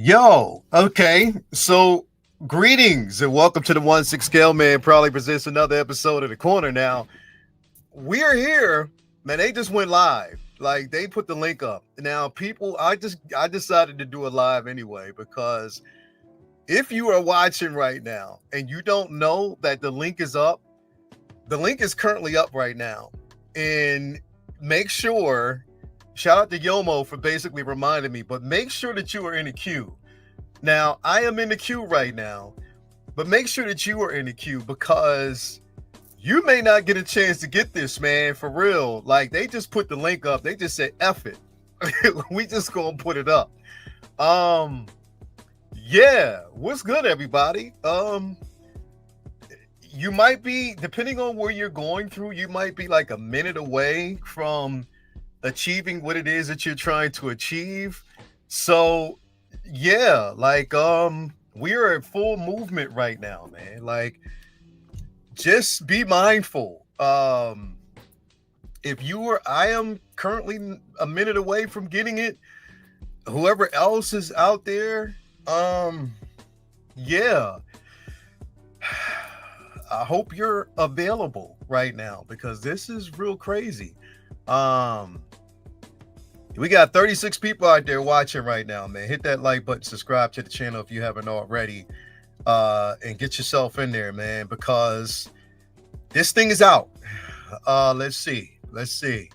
Yo, okay. So greetings and welcome to the 1/6 Scale Man. Probably presents another episode of The Corner. Now, we're here, man. They just went live. Like they put the link up. Now, people, I decided to do a live anyway, because if you are watching right now and you don't know that the link is up, the link is currently up right now. And make sure, shout out to Yomo for basically reminding me, but make sure that you are in the queue. Now, I am in the queue right now, but make sure that you are in the queue, because you may not get a chance to get this, man, for real. Like, they just put the link up. They just said, F it. We just gonna put it up. Yeah, what's good, everybody? You might be, depending on where you're going through, you might be like a minute away from achieving what it is that you're trying to achieve. So yeah, like we are at full movement right now, man. Like, just be mindful. If you are, I am currently a minute away from getting it. Whoever else is out there, yeah, I hope you're available right now, because this is real crazy. We got 36 people out there watching right now, man. Hit that like button, subscribe to the channel if you haven't already, and get yourself in there, man, because this thing is out. Let's see. Any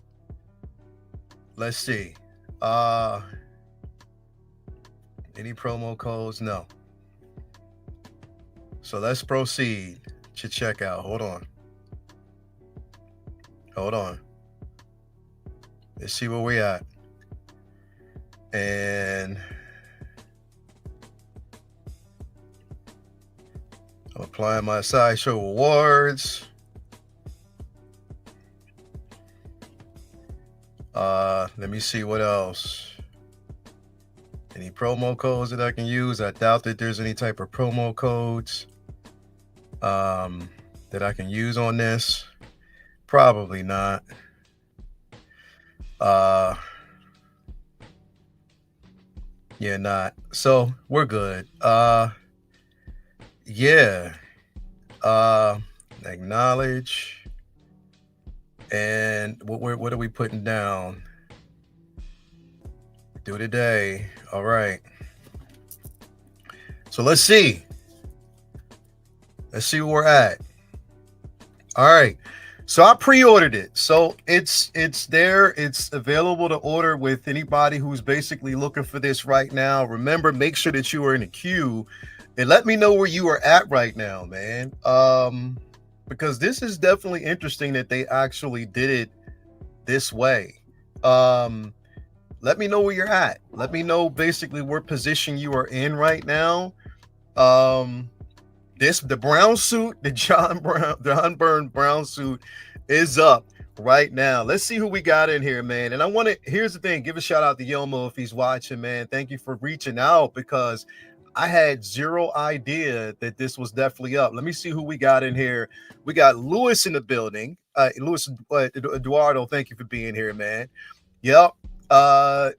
promo codes? No. So let's proceed to checkout. Hold on. Let's see where we at. And I'm applying my Sideshow rewards. Let me see what else. Any promo codes that I can use? I doubt that there's any type of promo codes that I can use on this. Probably not. Yeah, not. So we're good. Yeah. Acknowledge. And what are we putting down? Do today. All right. So let's see where we're at. All right. So I pre-ordered it. So it's there. It's available to order with anybody who's basically looking for this right now. Remember, make sure that you are in a queue and let me know where you are at right now, man. Because this is definitely interesting that they actually did it this way. Let me know where you're at. Let me know basically what position you are in right now. The brown suit, the John Byrne brown suit is up right now. Let's see who we got in here, man. And here's the thing, give a shout out to Yomo if he's watching, man. Thank you for reaching out, because I had zero idea that this was definitely up. Let me see who we got in here. We got Lewis in the building. Lewis Eduardo, thank you for being here, man. Yep.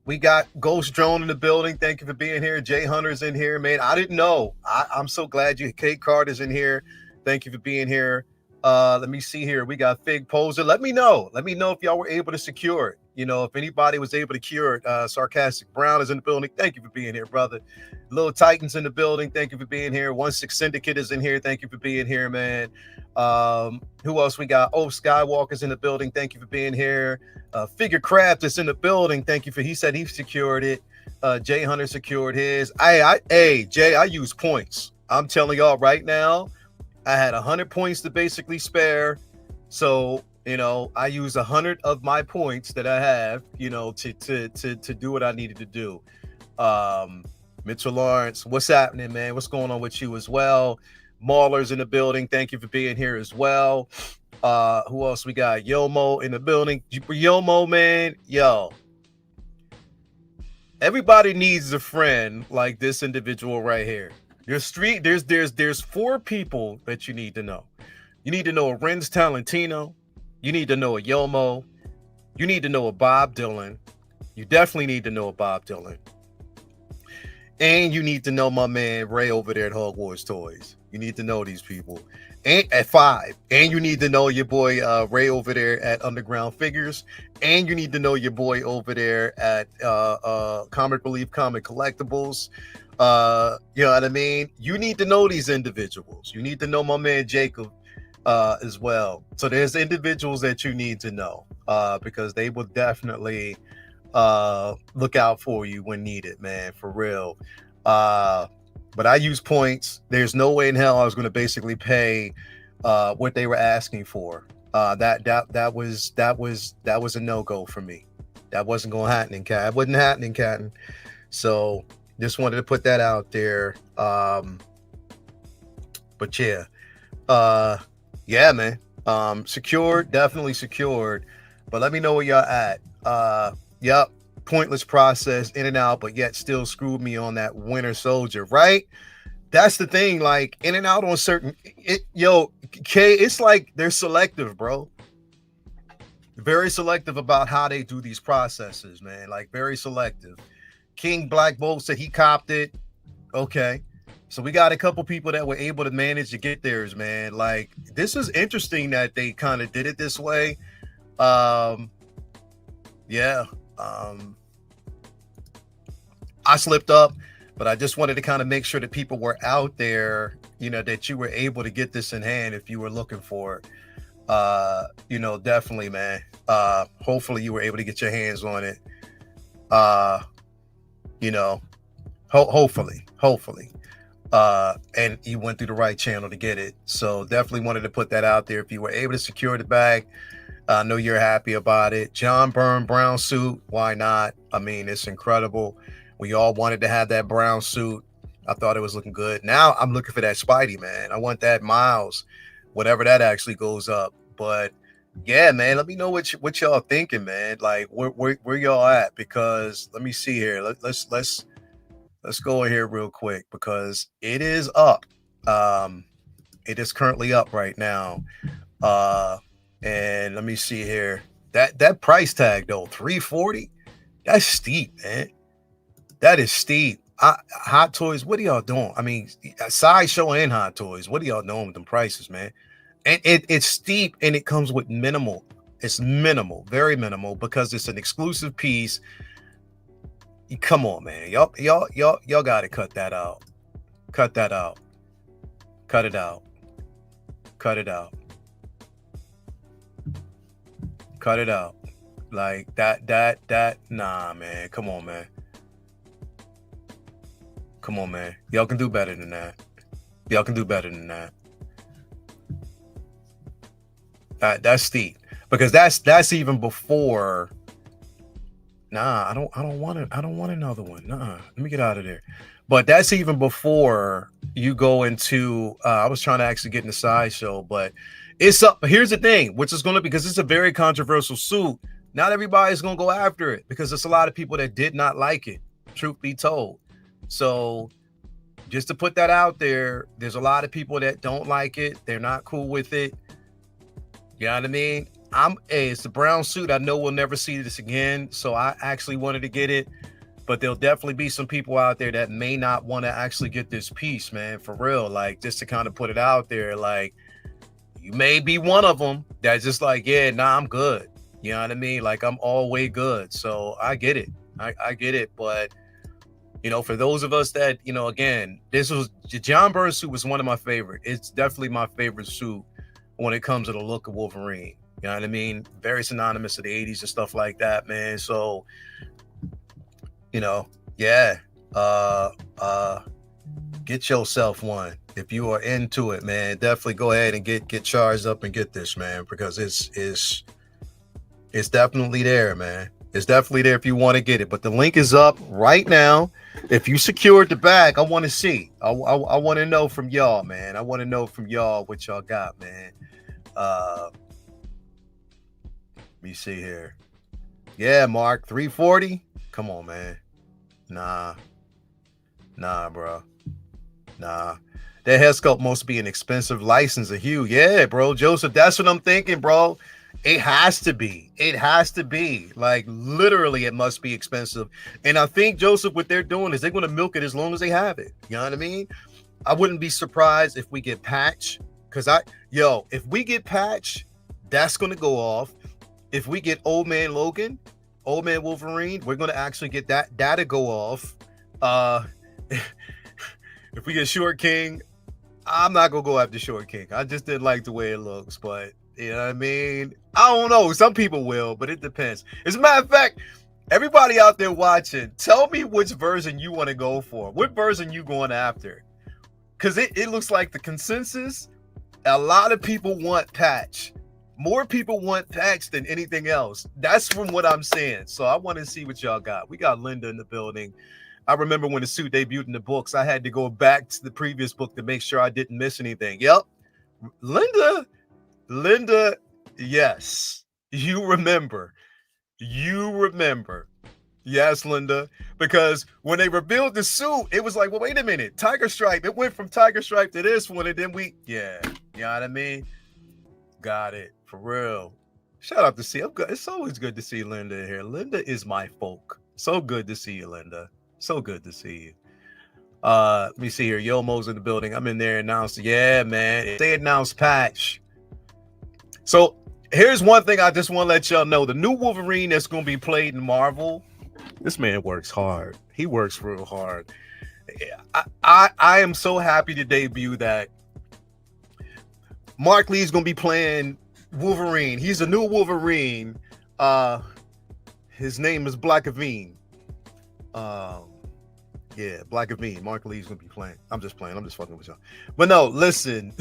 We got Ghost Drone in the building. Thank you for being here. Jay Hunter's in here, man. I didn't know. I'm so glad you. Kate Carter's in here. Thank you for being here. Let me see here. We got Fig Poser. Let me know if y'all were able to secure it. You know, if anybody was able to cure it. Sarcastic Brown is in the building. Thank you for being here, brother. Little Titans in the building. Thank you for being here. 1/6 Syndicate is in here. Thank you for being here, man. Who else we got? Oh, Skywalker's in the building. Thank you for being here. Figure Craft is in the building. Thank you for. He said he secured it. Jay Hunter secured his. Hey, Jay, I use points. I'm telling y'all right now, I had 100 points to basically spare. So, you know, I use 100 of my points that I have, you know, to do what I needed to do. Mitchell Lawrence, what's happening, man? What's going on with you as well? Mauler's in the building. Thank you for being here as well. Who else we got? Yomo in the building. Yomo, man, yo. Everybody needs a friend like this individual right here. There's 4 people that you need to know. You need to know a Renz Talentino. You need to know a Yomo. You need to know a Bob Dylan. You definitely need to know a Bob Dylan. And you need to know my man Ray over there at Hogwarts Toys. You need to know these people. And at 5. And you need to know your boy Ray over there at Underground Figures. And you need to know your boy over there at Comic Relief Comic Collectibles. You know what I mean? You need to know these individuals. You need to know my man Jacob as well. So there's individuals that you need to know because they will definitely look out for you when needed, man, for real. But I use points. There's no way in hell I was going to basically pay what they were asking for. That was a no-go for me. That wasn't going to happen, Cat. It wasn't happening, Catton. So just wanted to put that out there. But yeah, man. Secured, definitely secured. But let me know where y'all at. Yep, pointless process, in and out, but yet still screwed me on that Winter Soldier, right? That's the thing, like in and out on certain it's like they're selective, bro. Very selective about how they do these processes, man. Like very selective. King Black Bolt said he copped it. Okay. So we got a couple people that were able to manage to get theirs, man. Like this is interesting that they kind of did it this way. Yeah. I slipped up, but I just wanted to kind of make sure that people were out there, you know, that you were able to get this in hand if you were looking for it. You know, definitely, man. Hopefully you were able to get your hands on it. You know, hopefully. And you went through the right channel to get it. So definitely wanted to put that out there. If you were able to secure the bag, I know you're happy about it. John Byrne brown suit, why not? I mean, it's incredible. We all wanted to have that brown suit. I thought it was looking good. Now I'm looking for that Spidey, man. I want that Miles, whatever that actually goes up. But yeah, man, let me know what y'all thinking, man. Like where y'all at? Because let me see here. Let's go in here real quick because it is up. It is currently up right now. And let me see here. That price tag though, $340. That's steep, man. That is steep. Hot Toys, what are y'all doing? I mean, Sideshow and Hot Toys, what are y'all doing with them prices, man? And it's steep and it comes with minimal. It's minimal, very minimal, because it's an exclusive piece. Come on, man. Y'all gotta cut that out. Cut that out. Cut it out. Cut it out. Cut it out. Like that. Nah, man. Come on, man. Come on, man. Y'all can do better than that. Y'all can do better than that. That's steep. Because that's even before. Nah, I don't want it. I don't want another one. Nah, let me get out of there. But that's even before you go into I was trying to actually get in the Sideshow, but it's up. Here's the thing, which is going to, because it's a very controversial suit. Not everybody's going to go after it because there's a lot of people that did not like it, truth be told. So just to put that out there, there's a lot of people that don't like it. They're not cool with it. You know what I mean? It's the brown suit. I know we'll never see this again. So I actually wanted to get it, but there'll definitely be some people out there that may not want to actually get this piece, man, for real. Like, just to kind of put it out there, like, you may be one of them that's just like, yeah, nah, I'm good. You know what I mean? Like, I'm all way good. So I get it. I get it. But, you know, for those of us that, you know, again, this was the John Byrne suit was one of my favorite. It's definitely my favorite suit when it comes to the look of Wolverine. You know what I mean? Very synonymous to the 80s and stuff like that, man. So, you know, yeah. Get yourself one. If you are into it, man, definitely go ahead and get charged up and get this, man, because it's definitely there, man. It's definitely there if you want to get it. But the link is up right now. If you secured the bag, I want to see. I want to know from y'all, man. I want to know from y'all what y'all got, man. Let me see here. Yeah, Mark, 340. Come on, man. Nah, bro. Nah. That head sculpt must be an expensive license of hue. Yeah, bro. Joseph, that's what I'm thinking, bro. It has to be. It has to be. Like, literally, it must be expensive. And I think, Joseph, what they're doing is they're going to milk it as long as they have it. You know what I mean? I wouldn't be surprised if we get Patch. Because if we get Patch, that's going to go off. If we get Old Man Logan, Old Man Wolverine, we're going to actually get that to go off. If we get Short King, I'm not going to go after Short King. I just didn't like the way it looks, but you know what I mean? I don't know. Some people will, but it depends. As a matter of fact, everybody out there watching, tell me which version you want to go for. What version you going after? Because it looks like the consensus, a lot of people want Patch. More people want Patch than anything else. That's from what I'm saying. So I want to see what y'all got. We got Linda in the building. I remember when the suit debuted in the books, I had to go back to the previous book to make sure I didn't miss anything. Yep. Linda, yes. You remember. Yes, Linda. Because when they revealed the suit, it was like, well, wait a minute. Tiger Stripe. It went from Tiger Stripe to this one, and then you know what I mean? Got it. For real. Shout out to C. It's always good to see Linda here. Linda is my folk. So good to see you, Linda. So good to see you. Let me see here. Yomo's in the building. I'm in there announced. Yeah, man. They announced Patch. So here's one thing I just want to let y'all know. The new Wolverine that's going to be played in Marvel, this man works hard. He works real hard. I am so happy to debut that Mark Lee's going to be playing Wolverine. He's a new Wolverine. His name is Black Avine. Yeah, Black Avine. Mark Lee's gonna be playing. I'm just playing. I'm just fucking with y'all. But no, listen.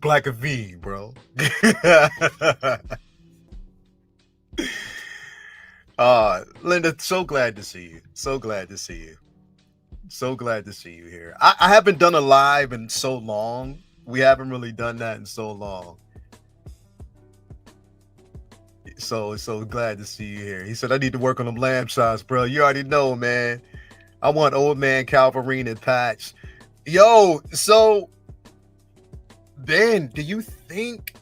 Black Avine, bro. Linda, so glad to see you. So glad to see you. So glad to see you here. I haven't done a live in so long. We haven't really done that in so long. So glad to see you here. He said, I need to work on them lamb shots, bro. You already know, man. I want Old Man Wolverine and Patch. Yo, so Ben, do you think?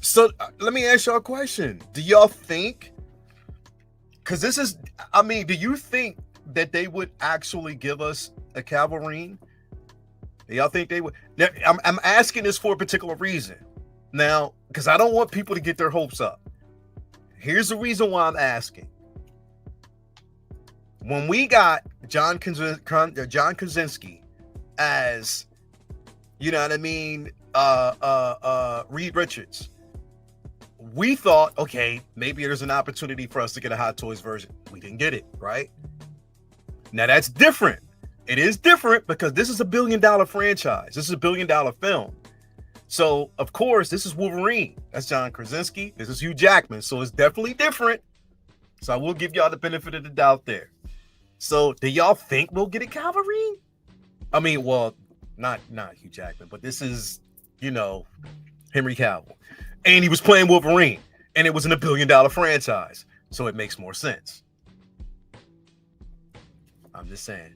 So let me ask y'all a question. Do y'all think? Because this is, I mean, do you think that they would actually give us a Wolverine? Do y'all think they would? Now, I'm asking this for a particular reason. Now, because I don't want people to get their hopes up. Here's the reason why I'm asking. When we got John Krasinski as, you know what I mean, Reed Richards, we thought, okay, maybe there's an opportunity for us to get a Hot Toys version. We didn't get it, right? Now that's different. It is different because this is $1 billion franchise. This is $1 billion film. So, of course, this is Wolverine. That's John Krasinski. This is Hugh Jackman. So it's definitely different. So I will give y'all the benefit of the doubt there. So do y'all think we'll get a Wolverine? I mean, well, not Hugh Jackman, but this is, you know, Henry Cavill. And he was playing Wolverine. And it was in $1 billion franchise. So it makes more sense. I'm just saying.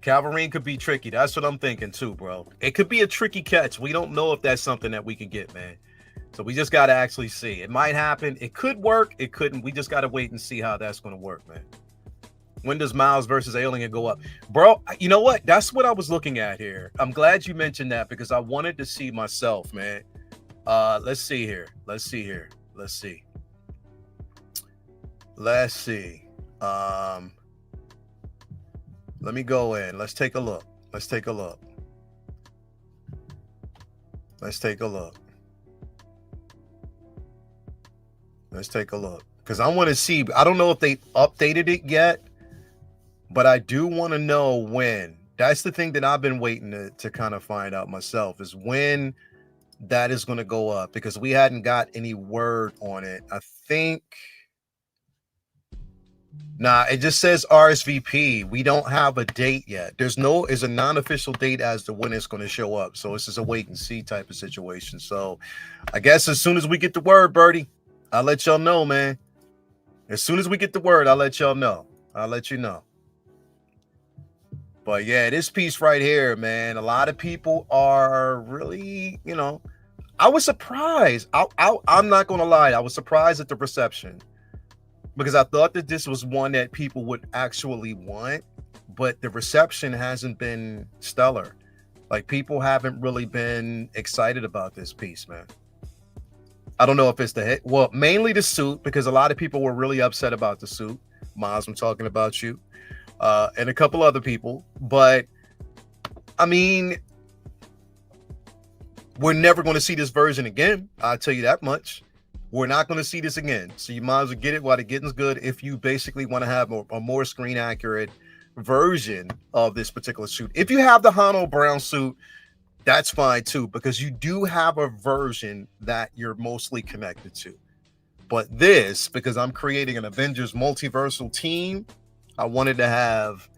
Wolverine could be tricky. That's what I'm thinking too, bro. It could be a tricky catch. We don't know if that's something that we can get, man. So we just got to actually see. It might happen. It could work. It couldn't. We just got to wait and see how that's going to work, man. When does Miles versus Alien go up? Bro, you know what? That's what I was looking at here. I'm glad you mentioned that because I wanted to see myself, man. Let's see here. Let's see. Let me go in. Let's take a look. Let's take a look. Because I want to see. I don't know if they updated it yet, but I do want to know when That's the thing that I've been waiting to kind of find out myself, is when that is going to go up, because we hadn't got any word on it. I think, nah, it just says RSVP. We don't have a date yet. There's a non-official date as to when it's going to show up. So it's just a wait and see type of situation. So I guess as soon as we get the word, Birdie, I'll let y'all know, man. As soon as we get the word, I'll let y'all know. I'll let you know. But yeah, this piece right here, man, a lot of people are really, I was surprised. I'm not going to lie. I was surprised at the reception, because I thought that this was one that people would actually want, but the reception hasn't been stellar. Like, people haven't really been excited about this piece, man. I don't know if it's the hit. Well, mainly the suit, because a lot of people were really upset about the suit. Miles, I'm talking about you. And a couple other people. But, I mean, we're never going to see this version again. I'll tell you that much. We're not going to see this again. So you might as well get it while the getting's good, if you basically want to have a more screen accurate version of this particular suit. If you have the Hano brown suit, that's fine too, because you do have a version that you're mostly connected to. But this, because I'm creating an Avengers multiversal team, I wanted to have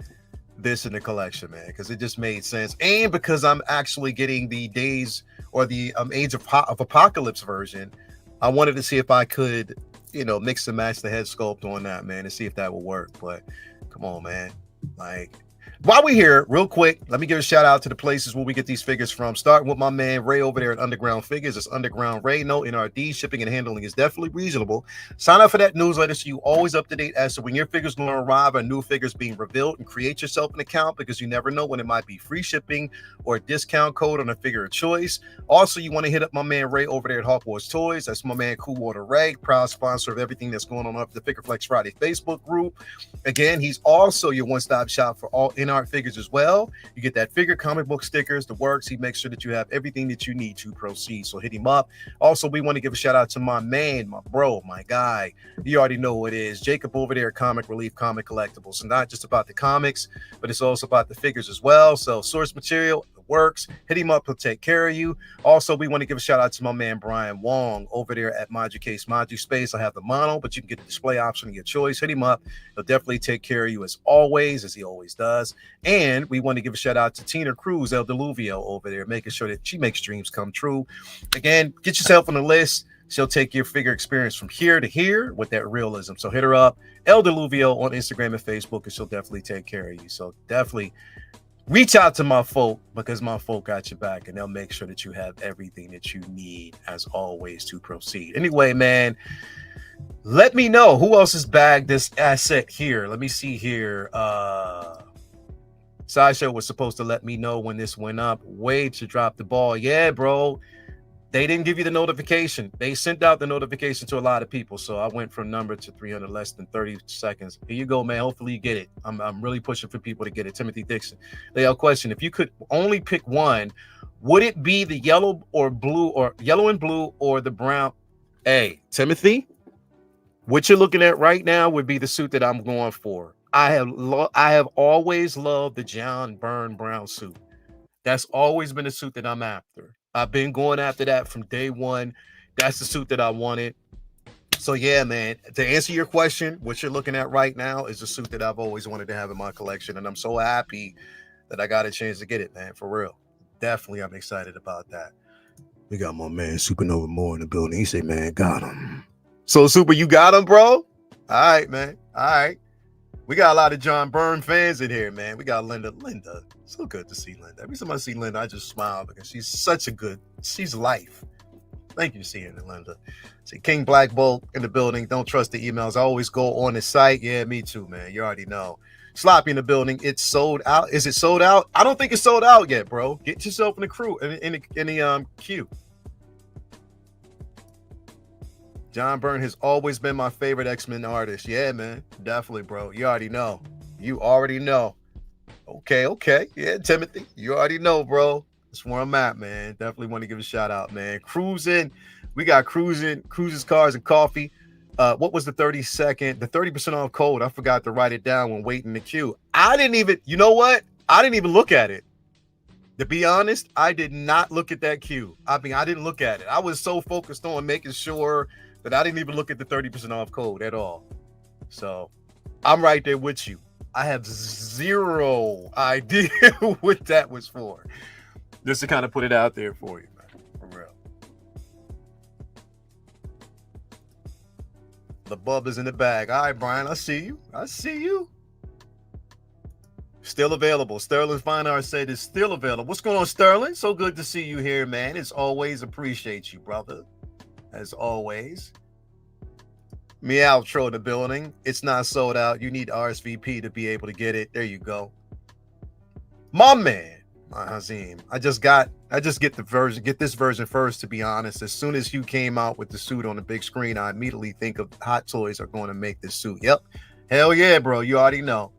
this in the collection, man, because it just made sense. And because I'm actually getting the Days or the Age of Apocalypse version, I wanted to see if I could, mix and match the head sculpt on that, man, and see if that will work. But come on, man. Like, while we're here, real quick, let me give a shout out to the places where we get these figures from. Starting with my man Ray over there at Underground Figures. It's Underground Ray. No NRD. Shipping and handling is definitely reasonable. Sign up for that newsletter so you always up to date as to when your figures going to arrive or new figures being revealed, and create yourself an account, because you never know when it might be free shipping or a discount code on a figure of choice. Also, you want to hit up my man Ray over there at Hawk Wars Toys. That's my man Cool Water Ray, proud sponsor of everything that's going on up the Figure Flex Friday Facebook group. Again, he's also your one-stop shop for all in-art figures as well. You get that figure, comic book stickers, the works. He makes sure that you have everything that you need to proceed. So hit him up. Also, we want to give a shout out to my man, my bro, my guy. You already know who it is. Jacob over there at Comic Relief Comic Collectibles. And not just about the comics, but it's also about the figures as well. So source material, the works. Hit him up. He'll take care of you. Also, we want to give a shout out to my man, Brian Wong, over there at Maju Case Maju Space. I have the mono, but you can get the display option of your choice. Hit him up. He'll definitely take care of you as always, as he always does. And we want to give a shout out to Tina Cruz, El Deluvio over there, making sure that she makes dreams come true. Again, get yourself on the list. She'll take your figure experience from here to here with that realism. So hit her up, El Deluvio, on Instagram and Facebook, and she'll definitely take care of you. So definitely reach out to my folk, because my folk got your back, and they'll make sure that you have everything that you need as always to proceed. Anyway, man, let me know who else has bagged this asset here. Let me see here. Sideshow was supposed to let me know when this went up. Wade to drop the ball. Yeah, bro. They didn't give you the notification. They sent out the notification to a lot of people. So I went from number to 300 less than 30 seconds. Here you go, man. Hopefully you get it. I'm really pushing for people to get it. Timothy Dixon. They have a question. If you could only pick one, would it be the yellow and blue, or the brown? Hey, Timothy, what you're looking at right now would be the suit that I'm going for. I have always loved the John Byrne brown suit. That's always been the suit that I'm after. I've been going after that from day one. That's the suit that I wanted. So yeah, man, to answer your question, what you're looking at right now is the suit that I've always wanted to have in my collection. And I'm so happy that I got a chance to get it, man, for real. Definitely, I'm excited about that. We got my man Supernova Moore in the building. He said, man, got him. So Super, you got him, bro? All right, man. All right. We got a lot of John Byrne fans in here, man. We got Linda. Linda, so good to see Linda. Every time I see Linda, I just smile, because she's life. Thank you for seeing it, Linda. See, King Black Bolt in the building. Don't trust the emails. I always go on the site. Yeah, me too, man. You already know. Sloppy in the building. It's sold out. Is it sold out? I don't think it's sold out yet, bro. Get yourself in the crew, in the queue. John Byrne has always been my favorite X-Men artist. Yeah, man. Definitely, bro. You already know. Okay. Yeah, Timothy. You already know, bro. That's where I'm at, man. Definitely want to give a shout out, man. Cruising. We got Cruises, Cars, and Coffee. What was the 30% off code? I forgot to write it down when waiting in the queue. I didn't even, you know what? I didn't even look at it. To be honest, I did not look at that queue. I mean, I didn't look at it. I was so focused on making sure that I didn't even look at the 30% off code at all. So I'm right there with you. I have zero idea what that was for. Just to kind of put it out there for you, man. For real. The bub is in the bag. All right, Brian, I see you. I see you. Still available. Sterling Fine Art said it's still available. What's going on, Sterling? So good to see you here, man. As always, appreciate you, brother. As always. Meow Tro in the building. It's not sold out. You need RSVP to be able to get it. There you go. My man, my Hazim. I just get this version first, to be honest. As soon as Hugh came out with the suit on the big screen, I immediately think of Hot Toys are going to make this suit. Yep. Hell yeah, bro. You already know.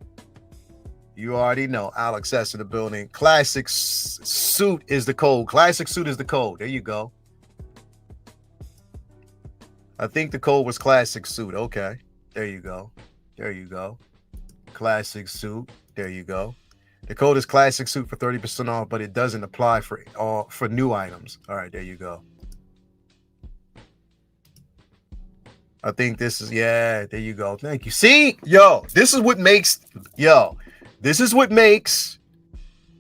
You already know. Alex S in the building. Classic suit is the code. Classic suit is the code. There you go. I think the code was classic suit. Okay. There you go. There you go. Classic suit. There you go. The code is classic suit for 30% off, but it doesn't apply for new items. All right, there you go. I think this is, yeah, there you go. Thank you. See, this is what makes,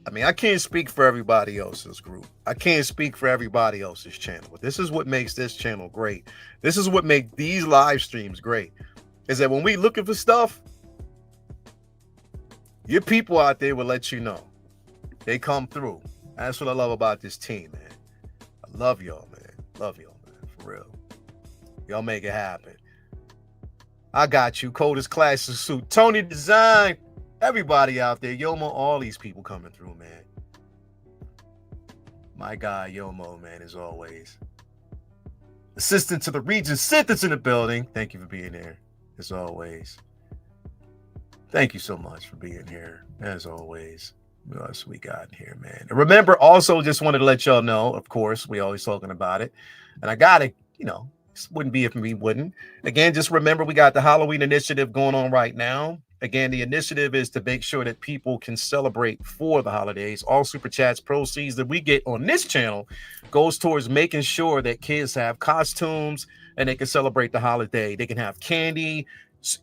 I mean, I can't speak for everybody else's group. I can't speak for everybody else's channel. But this is what makes this channel great. This is what makes these live streams great. Is that when we looking for stuff, your people out there will let you know. They come through. That's what I love about this team, man. I love y'all, man. Love y'all, man. For real. Y'all make it happen. I got you. Code is classic suit. Tony Design. Everybody out there. Yomo, all these people coming through, man. My guy, Yomo, man, as always. Assistant to the region. Synthesis in the building. Thank you for being here, as always. Thank you so much for being here, as always. What else we got in here, man? And remember, also, just wanted to let y'all know, of course, we always talking about it. And I got it, this wouldn't be if we wouldn't. Again, just remember, we got the Halloween initiative going on right now. Again, the initiative is to make sure that people can celebrate for the holidays. All Super Chats proceeds that we get on this channel goes towards making sure that kids have costumes and they can celebrate the holiday. They can have candy.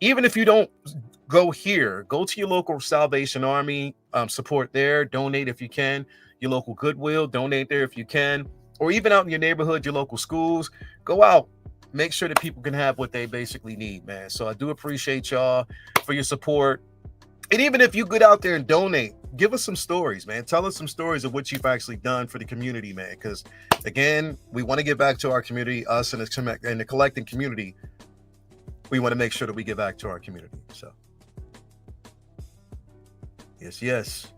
Even if you don't go here, go to your local Salvation Army, support there, donate if you can, your local Goodwill, donate there if you can, or even out in your neighborhood, your local schools, go out, make sure that people can have what they basically need, man. So I do appreciate y'all for your support. And even if you get out there and donate, give us some stories, man. Tell us some stories of what you've actually done for the community, man. Because again, we want to get back to our community, us and the collecting community. We want to make sure that we get back to our community. So yes.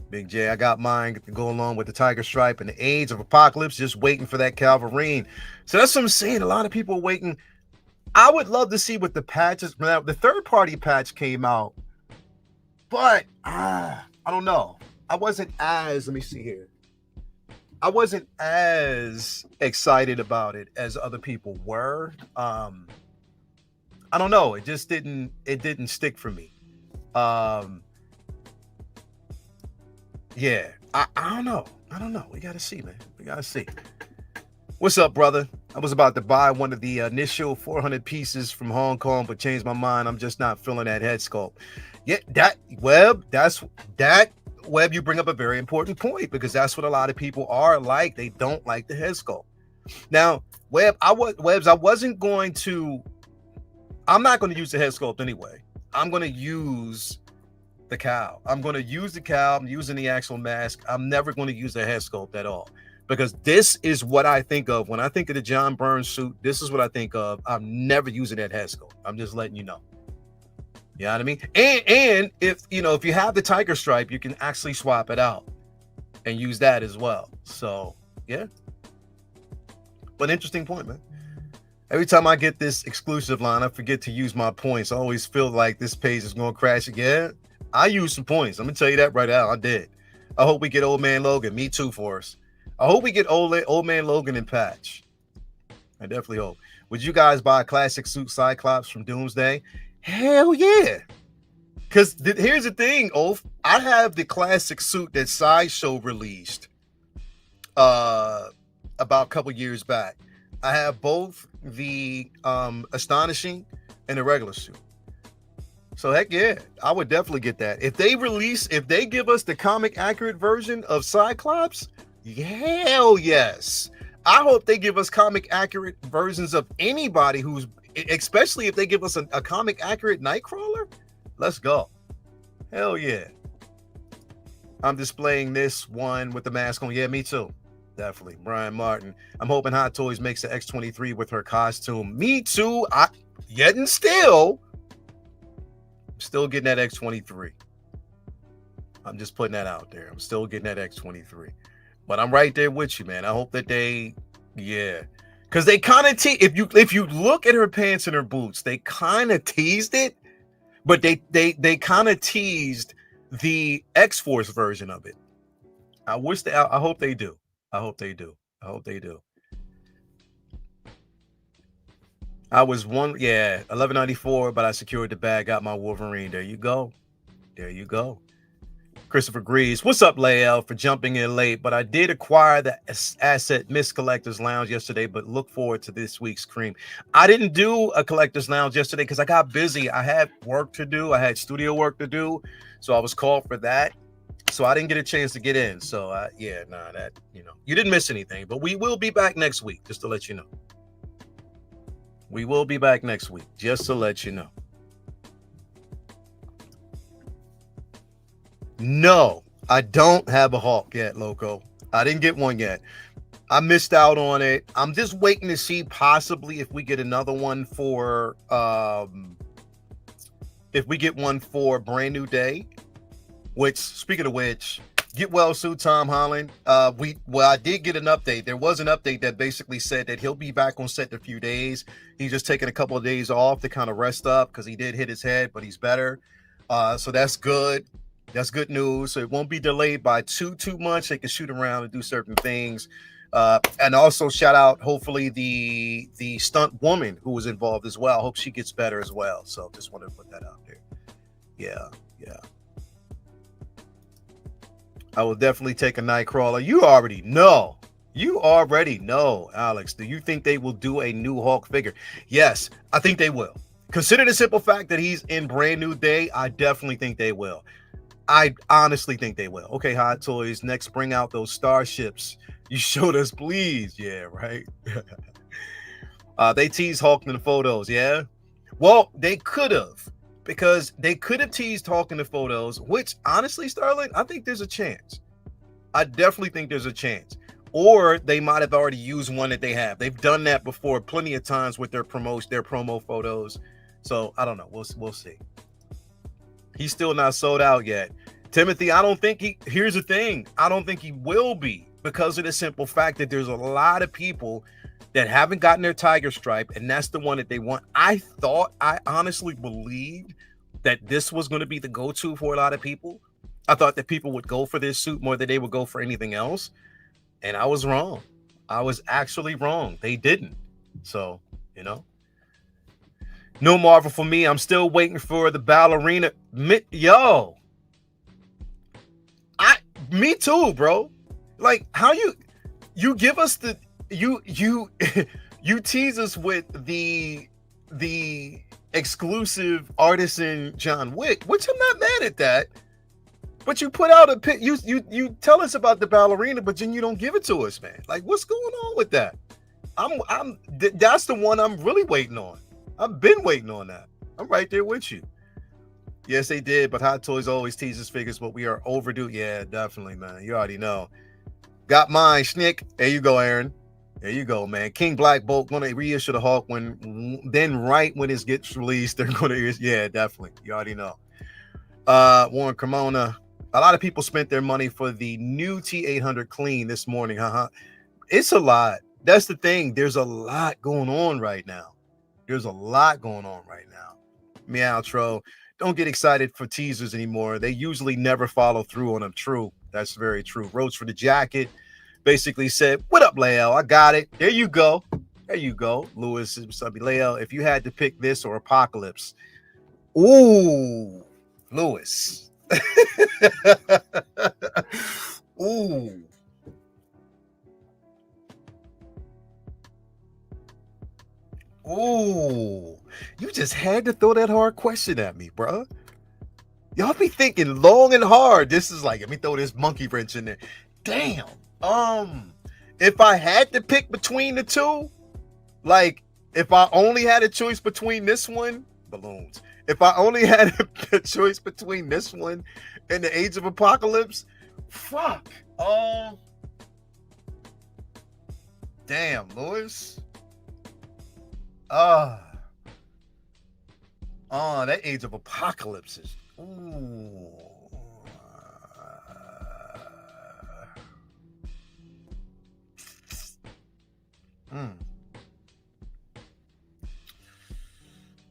Big J, I got mine to go along with the Tiger Stripe and the Age of Apocalypse, just waiting for that Wolverine. So that's what I'm saying. A lot of people are waiting. I would love to see what the patches, now, the third-party patch came out, but I don't know. I wasn't as, let me see here. I wasn't as excited about it as other people were. I don't know. It just didn't stick for me. Yeah, I don't know. We got to see, man. We got to see. What's up, brother? I was about to buy one of the initial 400 pieces from Hong Kong, but changed my mind. I'm just not feeling that head sculpt. Yeah, Web, you bring up a very important point, because that's what a lot of people are like. They don't like the head sculpt. Now, I'm not going to use the head sculpt anyway. I'm going to use the cow. I'm going to use the cow. I'm using the actual mask. I'm never going to use the head sculpt at all, because this is what I think of when I think of the John Byrne suit. This is what I think of. I'm never using that head sculpt. I'm just letting you know. You know what I mean? And if you have the Tiger Stripe, you can actually swap it out and use that as well. So yeah, but interesting point, man. Every time I get this exclusive line, I forget to use my points. I always feel like this page is going to crash again. I use some points. I'm going to tell you that right now. I did. I hope we get Old Man Logan. Me too, Forrest. I hope we get Old Man Logan and Patch. I definitely hope. Would you guys buy a classic suit Cyclops from Doomsday? Hell yeah. Because here's the thing, Ulf. I have the classic suit that Sideshow released about a couple years back. I have both the Astonishing and the regular suit. So heck yeah, I would definitely get that. If they give us the comic accurate version of Cyclops, hell yes. I hope they give us comic accurate versions of anybody who's, especially if they give us a comic accurate Nightcrawler. Let's go. Hell yeah. I'm displaying this one with the mask on. Yeah, me too. Definitely. Brian Martin. I'm hoping Hot Toys makes the X-23 with her costume. Me too. Yet and still getting that X-23. I'm just putting that out there. I'm still getting that X-23. But I'm right there with you, man. I hope that because they kind of if you look at her pants and her boots, they kind of teased it, but they kind of teased the X-Force version of it. I hope they do. I hope they do. I was $11.94, but I secured the bag, got my Wolverine. There you go. Christopher Greaves, what's up, Lael, for jumping in late, but I did acquire the asset Miss Collector's Lounge yesterday, but look forward to this week's cream. I didn't do a Collector's Lounge yesterday because I got busy. I had work to do. I had studio work to do, so I was called for that. So I didn't get a chance to get in. So you didn't miss anything, but we will be back next week, just to let you know. We will be back next week, just to let you know. No, I don't have a Hulk yet, Loco. I didn't get one yet. I missed out on it. I'm just waiting to see possibly if we get another one for if we get one for Brand New Day. Which, speaking of which, get well soon, Tom Holland. I did get an update. There was an update that basically said that he'll be back on set in a few days. He's just taking a couple of days off to kind of rest up because he did hit his head, but he's better. So that's good. That's good news. So it won't be delayed by too much. They can shoot around and do certain things. And also shout out, hopefully, the stunt woman who was involved as well. Hope she gets better as well. So just wanted to put that out there. Yeah. I will definitely take a Nightcrawler. You already know, Alex. Do you think they will do a new Hulk figure? Yes, I think they will. Consider the simple fact that he's in Brand New Day. I definitely think they will. I honestly think they will. Okay, Hot Toys, next bring out those starships you showed us, please. Yeah, right. They teased Hulk in the photos, yeah? Well, they could have. Because they could have teased Hulk in the photos, which honestly, Starling, I think there's a chance. I definitely think there's a chance. Or they might have already used one that they have. They've done that before plenty of times with their promo photos. So I don't know. We'll see. He's still not sold out yet. Timothy, here's the thing. I don't think he will be because of the simple fact that there's a lot of people that haven't gotten their Tiger Stripe, and that's the one that they want. I honestly believed that this was going to be the go-to for a lot of people. I thought that people would go for this suit more than they would go for anything else. And I was wrong. I was actually wrong. They didn't. So, no Marvel for me. I'm still waiting for the ballerina. Yo. Me too, bro. Like, how you give us the... You tease us with the exclusive artisan John Wick, which I'm not mad at that. But you put out a pic. You tell us about the ballerina, but then you don't give it to us, man. Like, what's going on with that? That's the one I'm really waiting on. I've been waiting on that. I'm right there with you. Yes, they did, but Hot Toys always teases figures, but we are overdue. Yeah, definitely, man. You already know. Got mine, Schnick. There you go, Aaron. There you go, man. King Black Bolt going to reissue the Hulk right when it gets released, they're going to, yeah, definitely. You already know. Warren Cremona. A lot of people spent their money for the new T800 clean this morning. It's a lot. That's the thing. There's a lot going on right now. Meowtro. Don't get excited for teasers anymore. They usually never follow through on them. True. That's very true. Roach for the jacket. Basically said, what up, Lael? I got it. There you go. Lewis, Lael, if you had to pick this or Apocalypse. Ooh. Lewis. Ooh. Ooh. You just had to throw that hard question at me, bro. Y'all be thinking long and hard. This is like, let me throw this monkey wrench in there. Damn. If I had to pick between the two, like if I only had a choice between this one, balloons. If I only had a choice between this one and the Age of Apocalypse, fuck. Damn, Lewis. That Age of Apocalypse is. Ooh.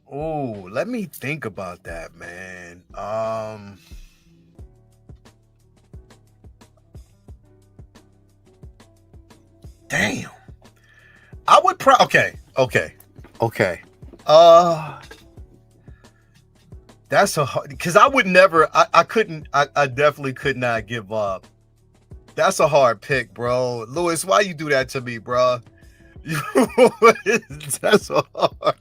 Oh, let me think about that, man. Damn. I would okay. That's a hard, because I would never, I couldn't, I definitely could not give up. That's a hard pick, bro. Lewis, why you do that to me, bro? That's a hard.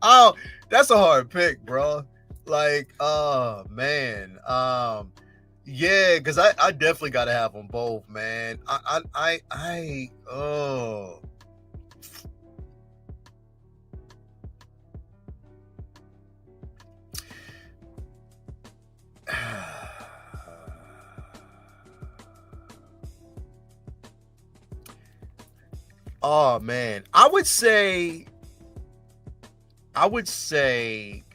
Oh, that's a hard pick, bro. Like, oh man, yeah, because I definitely got to have them both, man. Oh. Oh man, I would say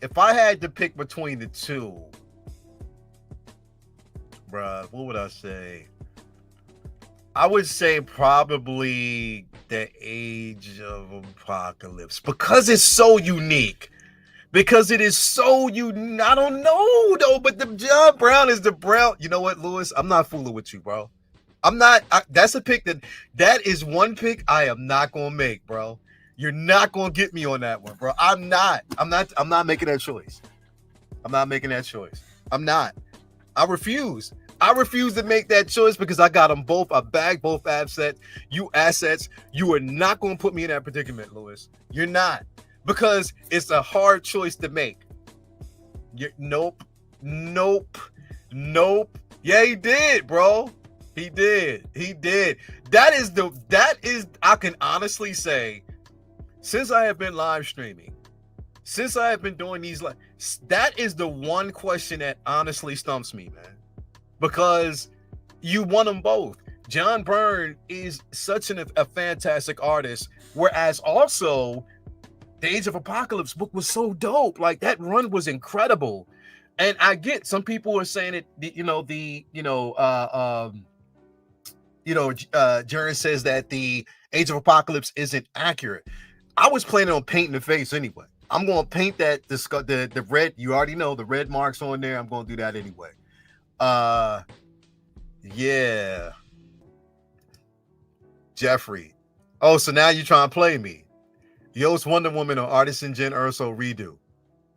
if I had to pick between the two, bruh, what would I say? I would say probably the Age of Apocalypse, because it's so unique. Because it is so unique. I don't know though, but the John Brown is the Brown. You know what, Lewis? I'm not fooling with you, bro. I'm not. That's a pick that is one pick I am not gonna make, bro. You're not gonna get me on that one, bro. I'm not making that choice. I'm not making that choice. I'm not. I refuse. I refuse to make that choice because I got them both. I bagged both assets. You are not gonna put me in that predicament, Lewis. You're not, because it's a hard choice to make. Nope. Yeah, he did, bro. He did. That is, I can honestly say, since I have been live streaming, since I have been doing these, that is the one question that honestly stumps me, man. Because you won them both. John Byrne is such a fantastic artist, whereas also the Age of Apocalypse book was so dope. Like, that run was incredible. And I get some people are saying it, Jaren says that the Age of Apocalypse isn't accurate. I was planning on painting the face anyway. I'm going to paint that the red. You already know the red marks on there. I'm going to do that anyway. Yeah. Jeffrey. Oh, so now you're trying to play me. Yo's Wonder Woman or Artisan Jen Erso redo.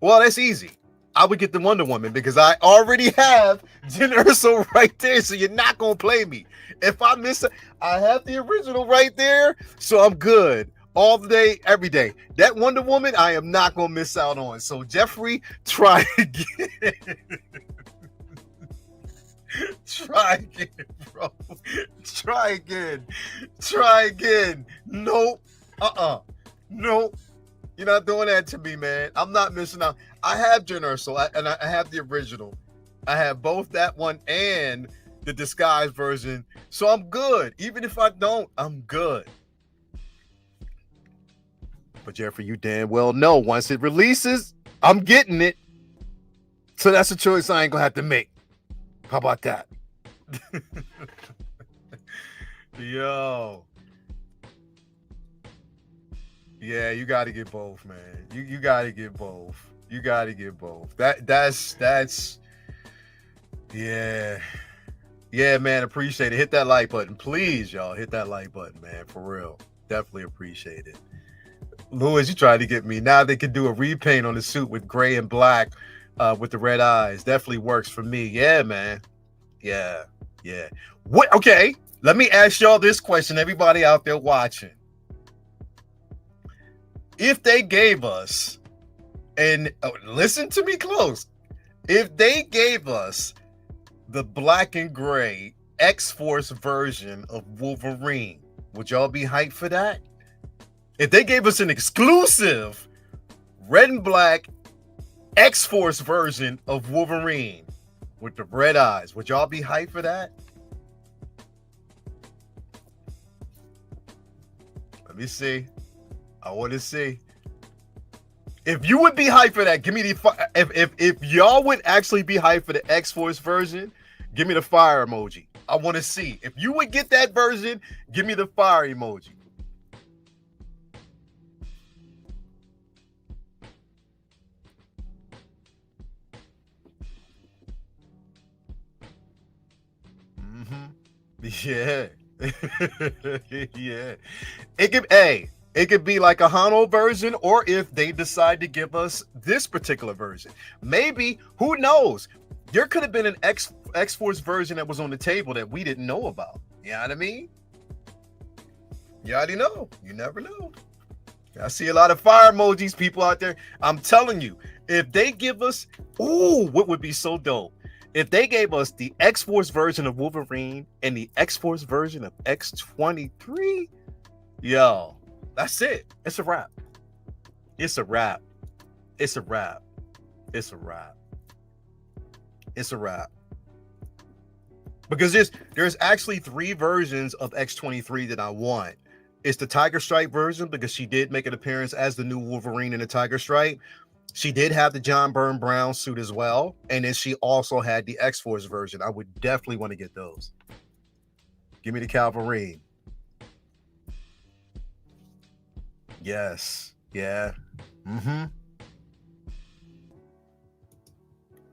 Well, that's easy. I would get the Wonder Woman because I already have Jen Erso right there, so you're not going to play me. If I miss it, I have the original right there, so I'm good. All day, every day. That Wonder Woman, I am not going to miss out on. So, Jeffrey, try again. Try again, bro. Try again. Nope. Nope. You're not doing that to me, man. I'm not missing out. I have Jen Erso, and I have the original. I have both that one and the disguised version. So I'm good. Even if I don't, I'm good. But Jeffrey, you damn well know once it releases, I'm getting it. So that's a choice I ain't gonna have to make. How about that? Yo. Yeah, you got to get both, man. You got to get both. You got to get both. That's yeah. Yeah, man, appreciate it. Hit that like button. Please, y'all. Hit that like button, man. For real. Definitely appreciate it. Lewis, you tried to get me. Now they can do a repaint on the suit with gray and black with the red eyes. Definitely works for me. Yeah, man. Yeah. What? Okay. Let me ask y'all this question, everybody out there watching. If they gave us, and listen to me close, if they gave us the black and gray X-Force version of Wolverine, would y'all be hyped for that? If they gave us an exclusive red and black X-Force version of Wolverine with the red eyes, would y'all be hyped for that? Let me see. I want to see. If you would be hyped for that, give me the if y'all would actually be hyped for the X-Force version, give me the fire emoji. I want to see. If you would get that version, give me the fire emoji. Yeah. Yeah. It could be like a Hano version, or if they decide to give us this particular version. Maybe, who knows? There could have been an X-Force version that was on the table that we didn't know about. You know what I mean? You already know. You never know. I see a lot of fire emojis, people out there. I'm telling you, if they give us, what would be so dope? If they gave us the X-Force version of Wolverine and the X-Force version of X-23, yo, that's it. It's a wrap. It's a wrap. It's a wrap. It's a wrap. It's a wrap. Because there's actually 3 versions of X-23 that I want. It's the Tiger Stripe version, because she did make an appearance as the new Wolverine in the Tiger Stripe. She did have the John Byrne brown suit as well. And then she also had the X-Force version. I would definitely want to get those. Give me the Calverine. Yes. Yeah.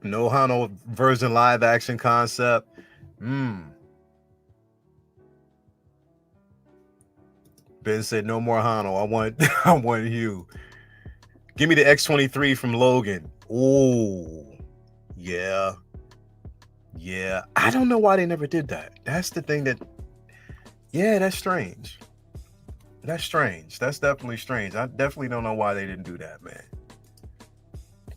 No Hano version live action concept. Ben said no more Hano. I want you. Give me the X-23 from Logan. Oh, yeah. Yeah. I don't know why they never did that. That's the thing that, yeah, that's strange. That's strange. That's definitely strange. I definitely don't know why they didn't do that, man.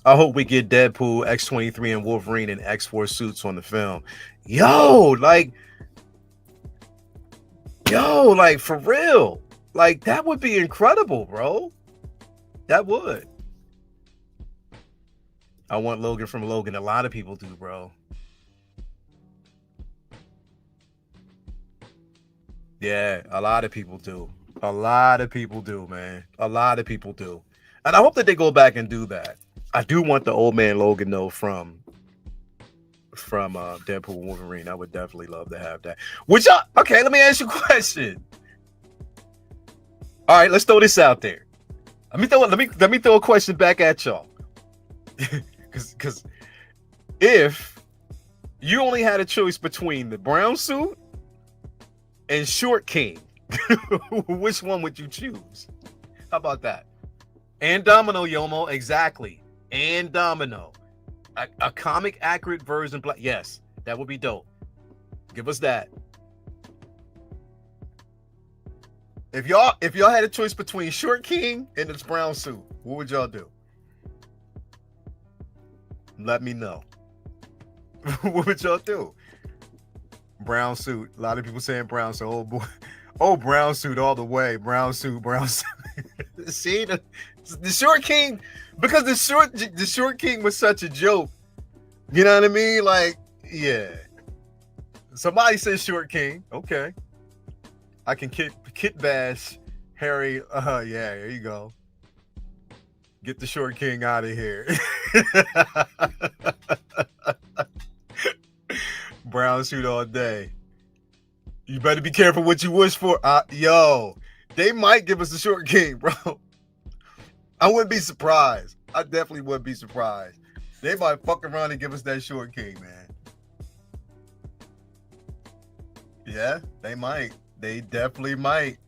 I hope we get Deadpool, X-23, and Wolverine in X-Force suits on the film. Yo, like for real. Like, that would be incredible, bro. That would. I want Logan from Logan. A lot of people do, bro. Yeah, a lot of people do. A lot of people do, man. A lot of people do. And I hope that they go back and do that. I do want the old man Logan, though, from Deadpool and Wolverine. I would definitely love to have that. Okay, let me ask you a question. All right, let's throw this out there. Let me throw a question back at y'all. Because if you only had a choice between the brown suit and Short King, which one would you choose? How about that? And Domino, Yomo, exactly. And Domino. A comic accurate version. Yes, that would be dope. Give us that. If y'all had a choice between Short King and this brown suit, what would y'all do? Let me know. What would y'all do? Brown suit. A lot of people saying brown suit. Oh boy. Oh, brown suit all the way. Brown suit. See, the Short King, because the Short King was such a joke. You know what I mean? Like, yeah. Somebody says Short King. Okay. I can kit bash Harry. Yeah, there you go. Get the Short King out of here. Brown suit all day. You better be careful what you wish for. Yo, they might give us the Short King, bro. I wouldn't be surprised. I definitely wouldn't be surprised. They might fuck around and give us that Short King, man. Yeah, they might. They definitely might.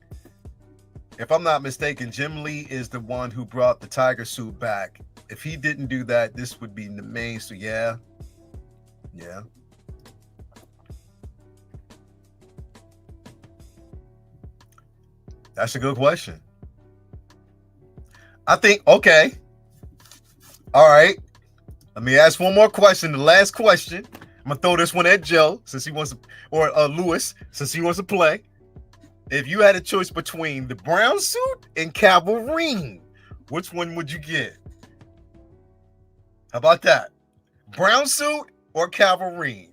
if I'm not mistaken, Jim Lee is the one who brought the tiger suit back. If he didn't do that, this would be the main. So yeah. That's a good question. I think, okay. All right. Let me ask one more question. The last question. I'm going to throw this one at Joe since he wants to, or Lewis, since he wants to play. If you had a choice between the brown suit and Wolverine, which one would you get? How about that? Brown suit or Wolverine?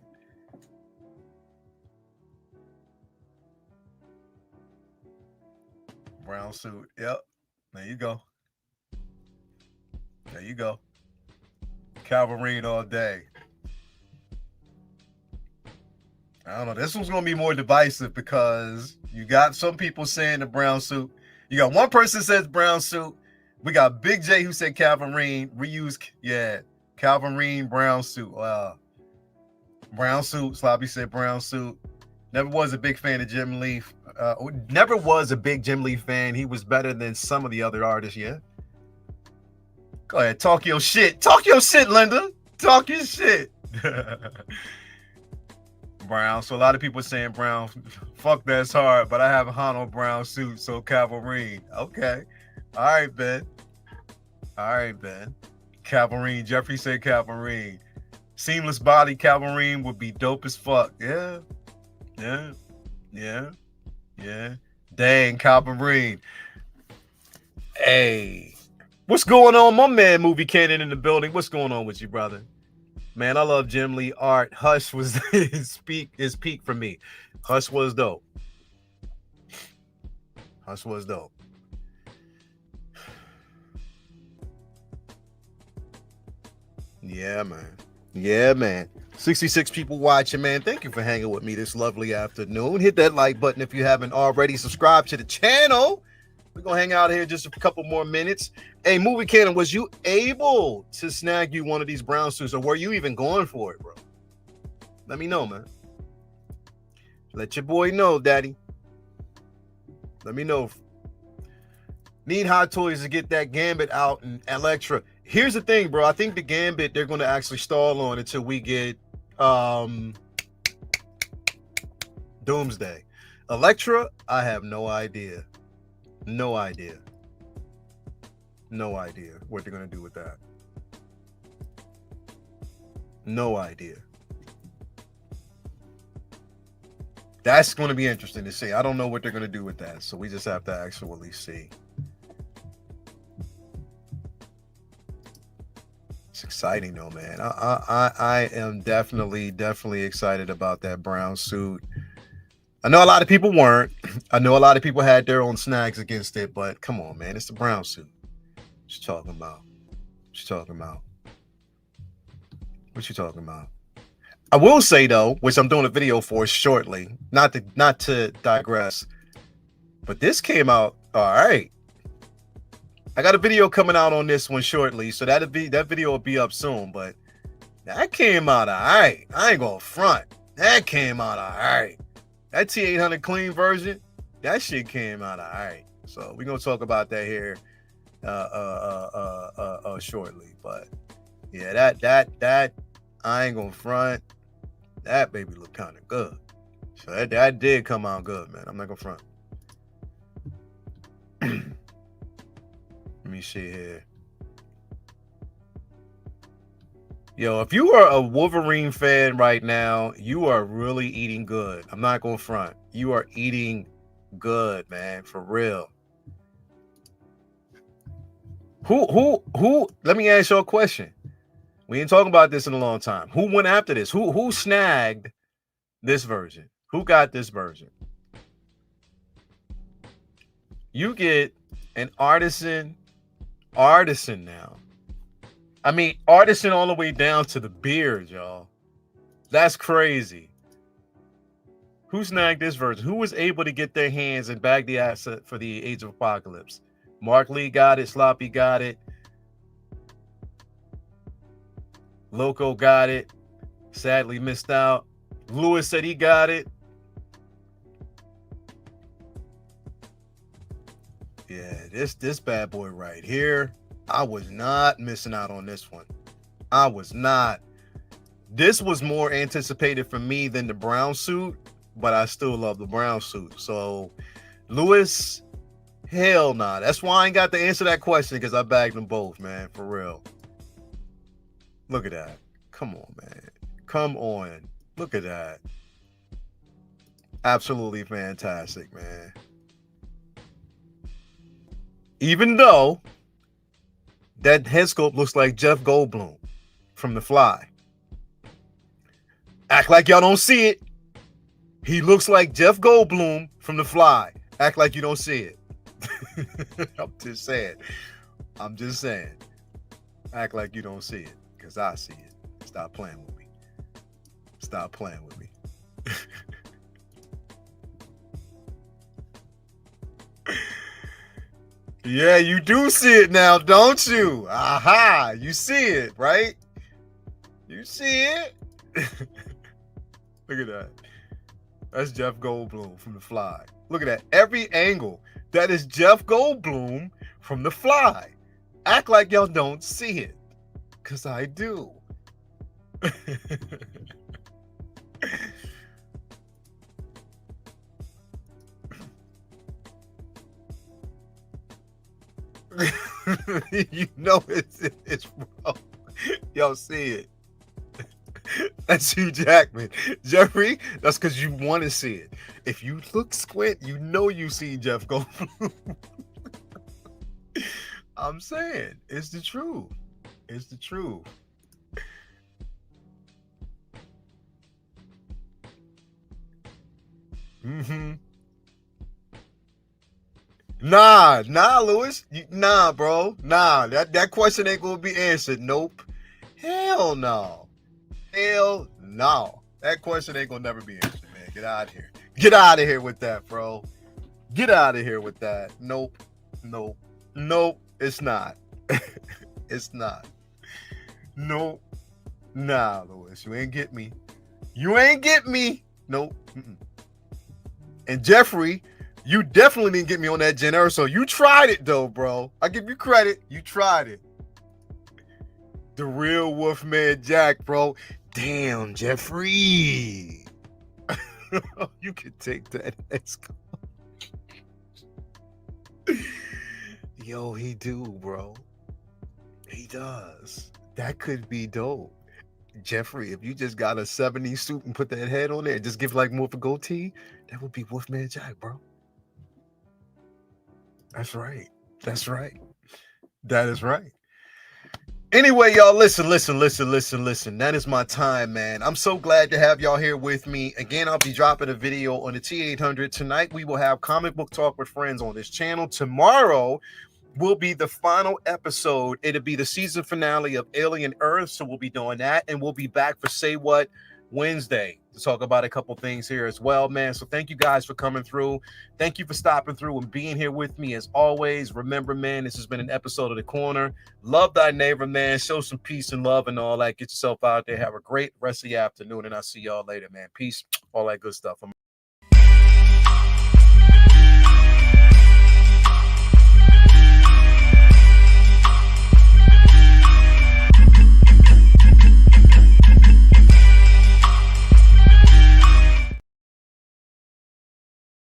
Brown suit. Yep. There you go. There you go. Wolverine all day. I don't know. This one's going to be more divisive because you got some people saying the brown suit. You got one person says brown suit. We got Big J who said Wolverine. Reuse, yeah. Wolverine, brown suit. Brown suit. Sloppy said brown suit. Never was a big fan of Jim Lee. Never was a big Jim Lee fan. He was better than some of the other artists, yeah. Go ahead, talk your shit. Talk your shit, Linda. Talk your shit. Brown. So a lot of people saying brown. Fuck, that's hard. But I have a Hano brown suit, so Wolverine. Okay. All right, Ben. Wolverine. Jeffrey said Wolverine. Seamless body Wolverine would be dope as fuck. Yeah. Dang, Wolverine. Hey. What's going on, my man? Movie Cannon in the building. What's going on with you, brother? Man, I love Jim Lee art. Hush was his peak for me. Hush was dope. Yeah, man. 66 people watching, man. Thank you for hanging with me this lovely afternoon. Hit that like button if you haven't already. Subscribe to the channel. We're going to hang out here just a couple more minutes. Hey, Movie Cannon, was you able to snag you one of these brown suits, or were you even going for it, bro? Let me know, man. Let your boy know, daddy. Let me know. Need Hot Toys to get that Gambit out and Elektra. Here's the thing, bro. I think the Gambit, they're going to actually stall on until we get Doomsday. Elektra, I have no idea. No idea what they're going to do with that. No idea. That's going to be interesting to see. I don't know what they're going to do with that, so we just have to actually see. It's exciting though, man. I am definitely excited about that brown suit. I know a lot of people weren't. I know a lot of people had their own snags against it, but come on, man. It's the brown suit. What you talking about? I will say though, which I'm doing a video for shortly, not to digress, but this came out all right. I got a video coming out on this one shortly, so that video will be up soon, but that came out all right. I ain't gonna front. That came out all right. That T800 clean version, that shit came out all right. So we're gonna talk about that here shortly. But yeah, that I ain't gonna front. That baby look kind of good. So that did come out good, man. I'm not gonna front. Let me see here. Yo, if you are a Wolverine fan right now, you are really eating good. I'm not going to front. You are eating good, man, for real. Who, let me ask you a question. We ain't talking about this in a long time. Who went after this? Who snagged this version? Who got this version? You get an artisan now. I mean, artisan all the way down to the beard, y'all. That's crazy. Who snagged this version? Who was able to get their hands and bag the asset for the Age of Apocalypse? Mark Lee got it. Sloppy got it. Loco got it. Sadly missed out. Lewis said he got it. this bad boy right here. I was not missing out on this one. I was not. This was more anticipated for me than the brown suit, but I still love the brown suit. So, Lewis, hell nah. That's why I ain't got to answer that question, because I bagged them both, man. For real. Look at that. Come on, man. Come on. Look at that. Absolutely fantastic, man. Even though that head sculpt looks like Jeff Goldblum from The Fly. Act like y'all don't see it. He looks like Jeff Goldblum from The Fly. Act like you don't see it. I'm just saying. I'm just saying. Act like you don't see it, because I see it. Stop playing with me. Stop playing with me. Yeah, you do see it now, don't you? Aha, you see it, right? You see it? Look at that. That's Jeff Goldblum from The Fly. Look at that. Every angle. That is Jeff Goldblum from The Fly. Act like y'all don't see it, because I do. You know it's bro. Y'all see it. That's Hugh Jackman. Jeffrey, that's because you want to see it. If you look squint, you know you see Jeff Goldblum. I'm saying, it's the truth. It's the truth. Mm-hmm. Nah, Lewis. Nah, bro. Nah, that question ain't gonna be answered. Nope. Hell no. Hell no. That question ain't gonna never be answered, man. Get out of here. Get out of here with that, bro. Get out of here with that. Nope. Nope. Nope. It's not. It's not. Nope. Nah, Lewis. You ain't get me. You ain't get me. Nope. Mm-mm. And Jeffrey, you definitely didn't get me on that Jen Erso. You tried it though, bro. I give you credit. You tried it. The real Wolfman Jack, bro. Damn, Jeffrey. You could take that. Yo, he do, bro. He does. That could be dope. Jeffrey, if you just got a 70s suit and put that head on there and just give like more of a goatee, that would be Wolfman Jack, bro. That's right. That's right. That is right. Anyway, y'all, listen. That is my time, man. I'm so glad to have y'all here with me. Again, I'll be dropping a video on the T800. Tonight, we will have Comic Book Talk with Friends on this channel. Tomorrow will be the final episode. It'll be the season finale of Alien Earth, so we'll be doing that. And we'll be back for Say What Wednesday to talk about a couple things here as well, man. So thank you guys for coming through. Thank you for stopping through and being here with me as always. Remember, man, this has been an episode of The Corner. Love thy neighbor, man. Show some peace and love and all that. Get yourself out there. Have a great rest of the afternoon, and I'll see y'all later, man. Peace, all that good stuff.